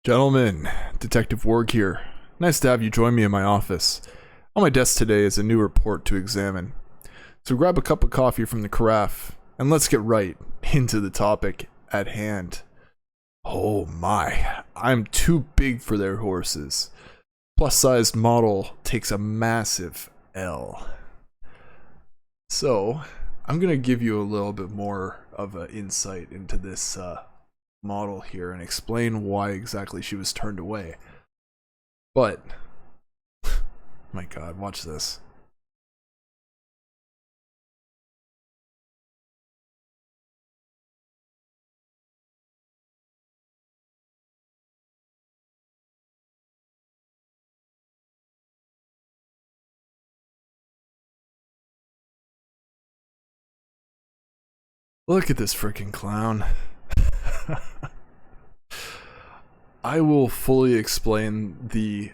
Gentlemen, Detective Warg here. Nice to have you join me in my office. On my desk today is a new report to examine. So grab a cup of coffee from the carafe, and let's get right into the topic at hand. Oh my, I'm too big for their horses. Plus-sized model takes a massive L. So, I'm gonna give you a little bit more of an insight into this model here and explain why exactly she was turned away. But my god, watch this. Look at this freaking clown. I will fully explain the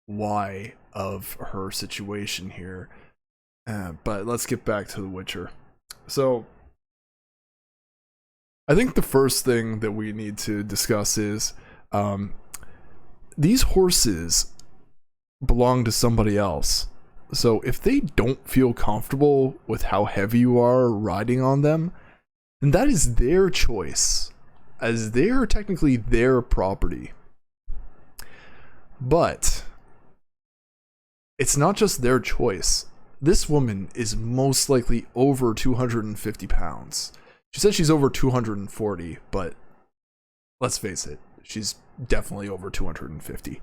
why of her situation here, but let's get back to The Witcher. So, I think the first thing that we need to discuss is these horses belong to somebody else. So, if they don't feel comfortable with how heavy you are riding on them, then that is their choice, as they are technically their property. But it's not just their choice. This woman is most likely over 250 pounds. She says she's over 240, but let's face it, she's definitely over 250.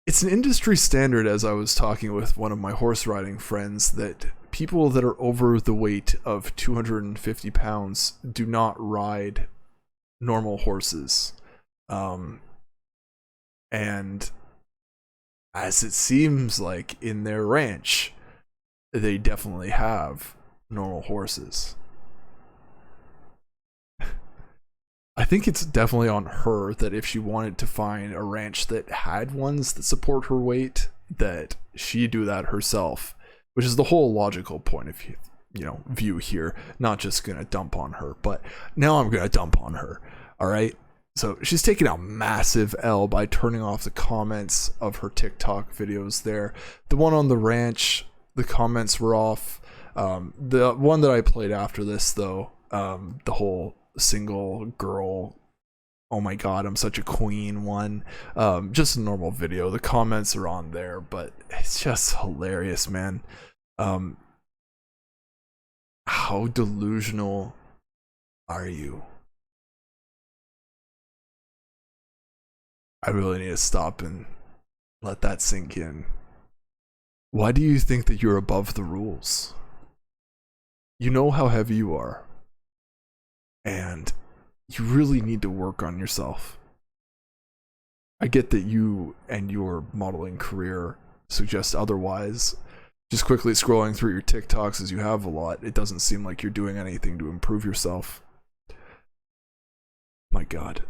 It's an industry standard, as I was talking with one of my horse riding friends, that people that are over the weight of 250 pounds do not ride normal horses. And as it seems like in their ranch, they definitely have normal horses. I think it's definitely on her that if she wanted to find a ranch that had ones that support her weight, that she do that herself, which is the whole logical point of view here. Not just gonna dump on her, but now I'm gonna dump on her. All right. So she's taking a massive L by turning off the comments of her TikTok videos there. The one on the ranch, the comments were off. The one that I played after this, though, the whole single girl, oh my god, I'm such a queen one, just a normal video. The comments are on there, but it's just hilarious, man. How delusional are you? I really need to stop and let that sink in. Why do you think that you're above the rules? You know how heavy you are, and you really need to work on yourself. I get that you and your modeling career suggest otherwise. Just quickly scrolling through your TikToks, as you have a lot, it doesn't seem like you're doing anything to improve yourself. My god.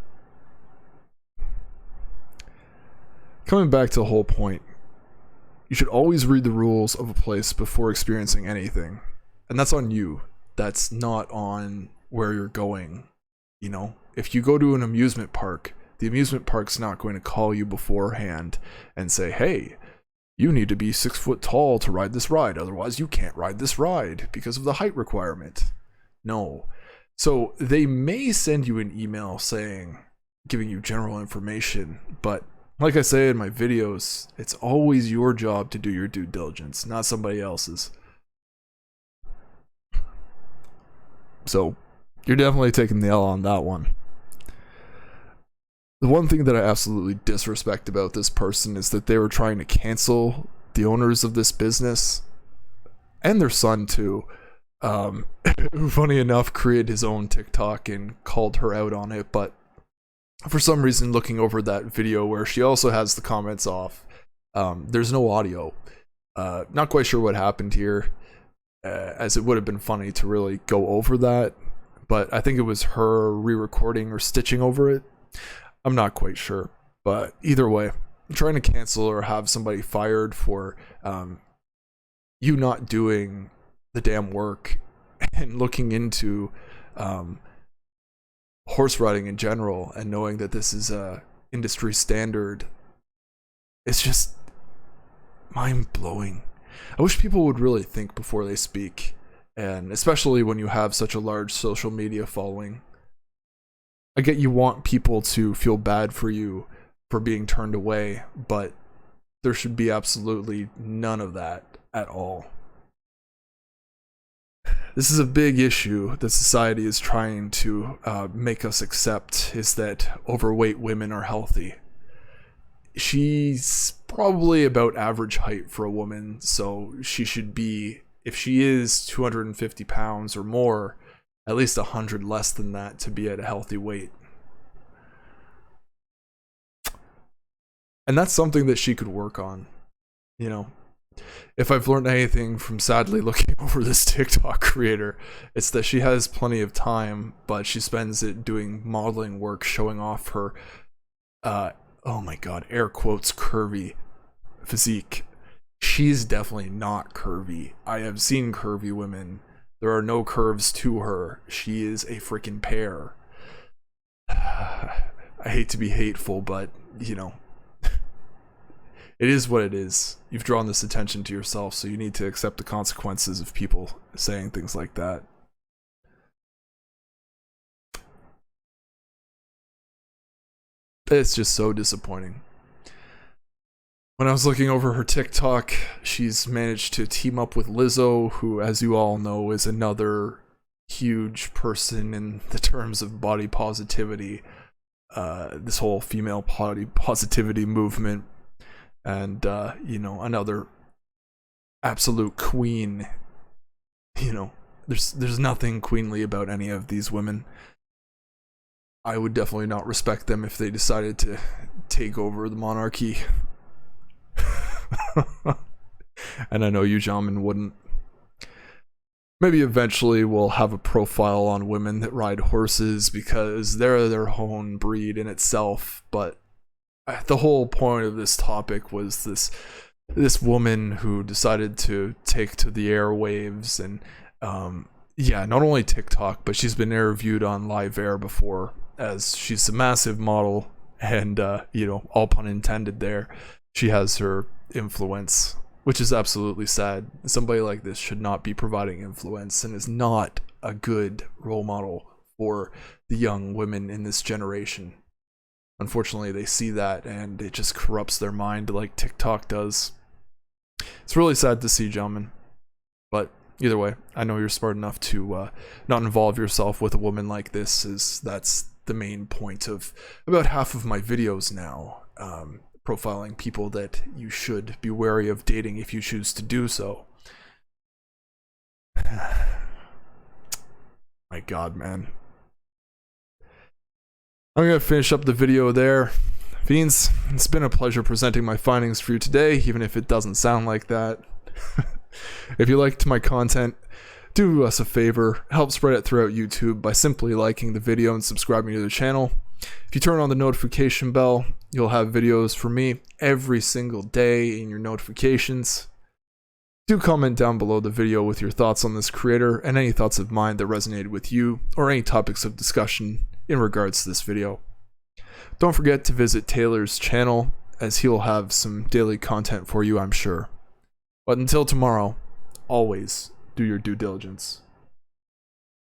Coming back to the whole point, you should always read the rules of a place before experiencing anything. And that's on you. That's not on where you're going. You know, if you go to an amusement park, the amusement park's not going to call you beforehand and say, hey, you need to be 6 foot tall to ride this ride, otherwise you can't ride this ride because of the height requirement. No. So they may send you an email giving you general information, but like I say in my videos, it's always your job to do your due diligence, not somebody else's. So, you're definitely taking the L on that one. The one thing that I absolutely disrespect about this person is that they were trying to cancel the owners of this business, and their son too, who funny enough created his own TikTok and called her out on it, but for some reason, looking over that video where she also has the comments off, there's no audio. Not quite sure what happened here, as it would have been funny to really go over that, but I think it was her re-recording or stitching over it. I'm not quite sure, but either way, I'm trying to cancel or have somebody fired for you not doing the damn work and looking into horse riding in general, and knowing that this is a industry standard, it's just mind-blowing. I wish people would really think before they speak, and especially when you have such a large social media following. I get you want people to feel bad for you for being turned away, but there should be absolutely none of that at all. This is a big issue that society is trying to make us accept, is that overweight women are healthy. She's probably about average height for a woman, so she should be, if she is 250 pounds or more, at least 100 less than that to be at a healthy weight. And that's something that she could work on, you know. If I've learned anything from sadly looking over this TikTok creator, it's that she has plenty of time, but she spends it doing modeling work, showing off her, oh my god, air quotes, curvy physique. She's definitely not curvy. I have seen curvy women. There are no curves to her. She is a freaking pear. I hate to be hateful, but, you know, it is what it is. You've drawn this attention to yourself, so you need to accept the consequences of people saying things like that. It's just so disappointing. When I was looking over her TikTok, she's managed to team up with Lizzo, who, as you all know, is another huge person in the terms of body positivity. This whole female body positivity movement. And, you know, another absolute queen. You know, there's nothing queenly about any of these women. I would definitely not respect them if they decided to take over the monarchy. And I know you gentlemen wouldn't. Maybe eventually we'll have a profile on women that ride horses, because they're their own breed in itself, but the whole point of this topic was this woman who decided to take to the airwaves, and yeah, not only TikTok, but she's been interviewed on Live Air before, as she's a massive model, and you know, all pun intended there, she has her influence, which is absolutely sad. Somebody like this should not be providing influence, and is not a good role model for the young women in this generation. Unfortunately, they see that and it just corrupts their mind like TikTok does. It's really sad to see, gentlemen. But either way, I know you're smart enough to not involve yourself with a woman like this, as that's the main point of about half of my videos now. Profiling people that you should be wary of dating if you choose to do so. My god, man. I'm going to finish up the video there. Fiends, it's been a pleasure presenting my findings for you today, even if it doesn't sound like that. If you liked my content, do us a favor, help spread it throughout YouTube by simply liking the video and subscribing to the channel. If you turn on the notification bell, you'll have videos from me every single day in your notifications. Do comment down below the video with your thoughts on this creator and any thoughts of mine that resonated with you, or any topics of discussion in regards to this video. Don't forget to visit Taylor's channel, as he'll have some daily content for you, I'm sure. But until tomorrow, always do your due diligence.